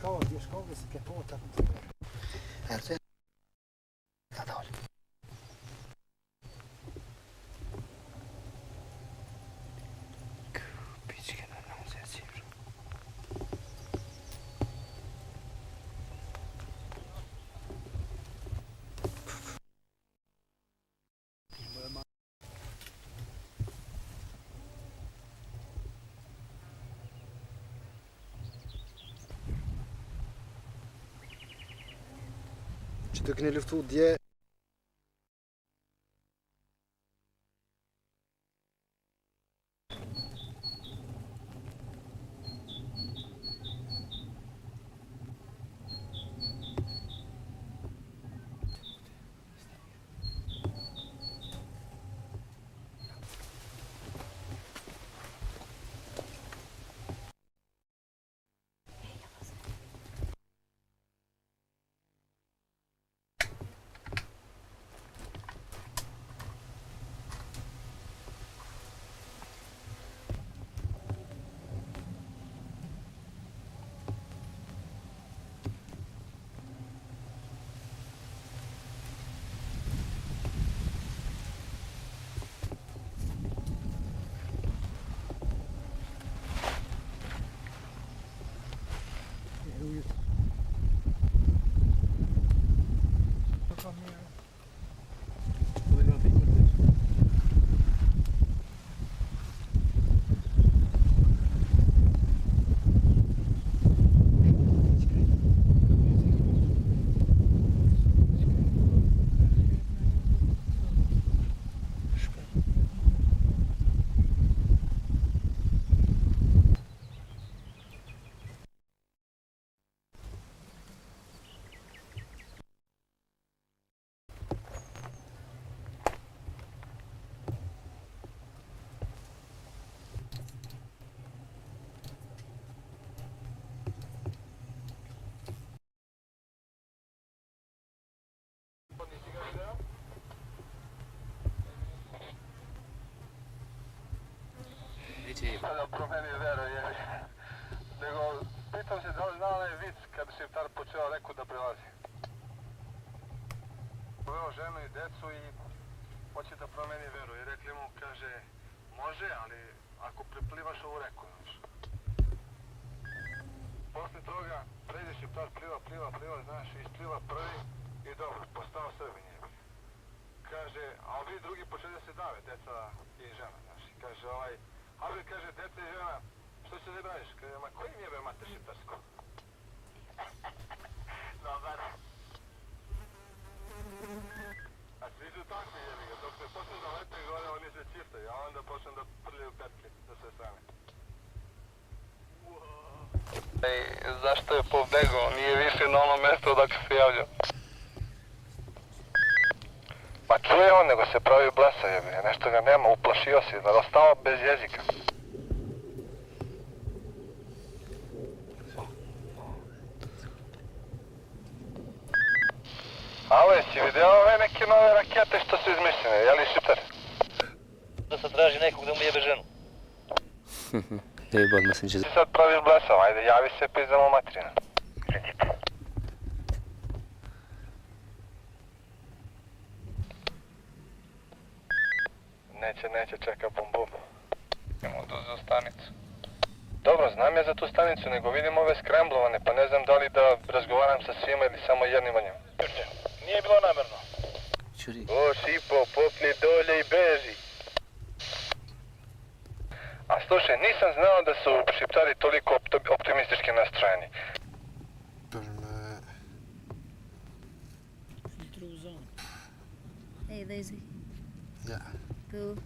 kao vješkovi se kepo tako treba. Erce. Da oli. Pičke na nam se sivra. Që të këni luftu dje. Da promeni veru, jevi. Nego, pitam se da li zna onaj vic kad Šiptar počeo reku da prilazi. Uveo ženu i decu i hoće da promeni veru. I rekli mu, kaže, može, ali ako preplivaš ovu reku, znaš. Posle toga, pređe Šiptar, pliva, znaš, ispliva prvi i dobro, postao Srbin, jevi. Kaže, a ovi drugi počeli da se dave, deca i žena, znaš. Kaže, a vi kaže, dete i žena, što se ne braniš? Kaže, ma koji mi jebe mater šiptarsko? Dobar. A svi su takvi jebi ga, dok se počne da lete gore, oni se čiftaju, a onda počne da prljaju petke sa sve strane. Zašto je pobegao? Nije više na ono mesto odakle se javljao. Pa čuje on, nego se pravi blesa jebi, nešto ga nema, uplašio si, da ostao bez jezika. Alo, jesi vidio ove neke nove rakete što su izmišljene, je li Šiptar? Da se traži nekog da mu jebe ženu. Jebod, mislim će... Ti sad praviš blesav, ajde javi se pizdamo materina. Neće, čeka bum. Idemo do stanicu. Dobro, znam ja za tu stanicu, nego vidim ove skremblovane, pa ne znam da li da razgovaram sa svima ili samo jednim od njima. Nije bilo namerno. Čuri. O, Šipo, popni dolje i beži. A slušaj, nisam znao da su Šiptari toliko optimistički nastrojeni. Hey, Daisy. Ja. Pooh.